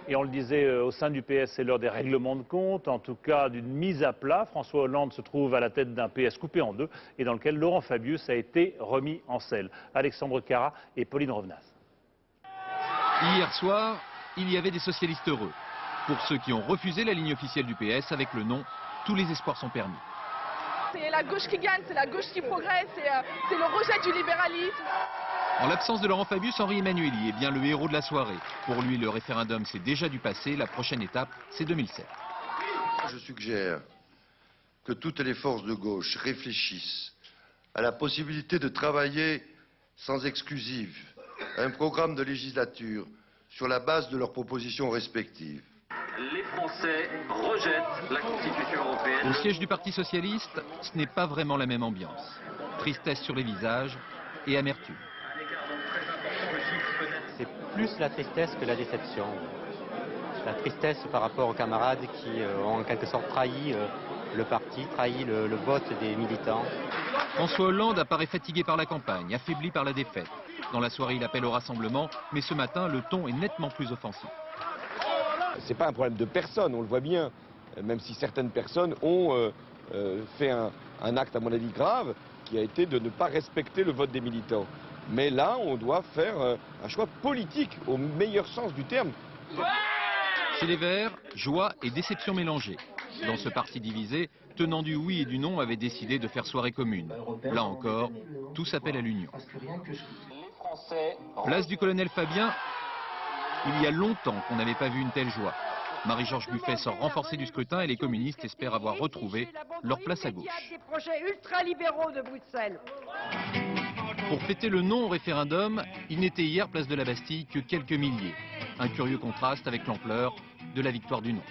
Et on le disait, au sein du PS, c'est l'heure des règlements de compte, en tout cas d'une mise à plat. François Hollande se trouve à la tête d'un PS coupé en deux et dans lequel Laurent Fabius a été remis en selle. Alexandre Carra et Pauline Revenaz. Hier soir, il y avait des socialistes heureux. Pour ceux qui ont refusé la ligne officielle du PS avec le non, tous les espoirs sont permis. C'est la gauche qui gagne, c'est la gauche qui progresse, c'est le rejet du libéralisme. En l'absence de Laurent Fabius, Henri Emmanuelli est bien le héros de la soirée. Pour lui, le référendum, c'est déjà du passé. La prochaine étape, c'est 2007. Je suggère que toutes les forces de gauche réfléchissent à la possibilité de travailler sans exclusive un programme de législature sur la base de leurs propositions respectives. Les Français rejettent la Constitution européenne. Au siège du Parti socialiste, ce n'est pas vraiment la même ambiance. Tristesse sur les visages et amertume. C'est plus la tristesse que la déception. La tristesse par rapport aux camarades qui ont en quelque sorte trahi le parti, trahi le vote des militants. François Hollande apparaît fatigué par la campagne, affaibli par la défaite. Dans la soirée, il appelle au rassemblement, mais ce matin, le ton est nettement plus offensif. C'est pas un problème de personne, on le voit bien, même si certaines personnes ont fait un acte, à mon avis, grave, qui a été de ne pas respecter le vote des militants. Mais là, on doit faire un choix politique, au meilleur sens du terme. Chez les Verts, joie et déception mélangées. Dans ce parti divisé, tenants du oui et du non avaient décidé de faire soirée commune. Là encore, tout s'appelle à l'union. Place du colonel Fabien, il y a longtemps qu'on n'avait pas vu une telle joie. Marie-Georges Buffet sort renforcée du scrutin et les communistes espèrent avoir retrouvé leur place à gauche. Des projets ultralibéraux de Bruxelles. Pour fêter le non au référendum, il n'était hier place de la Bastille que quelques milliers. Un curieux contraste avec l'ampleur de la victoire du non.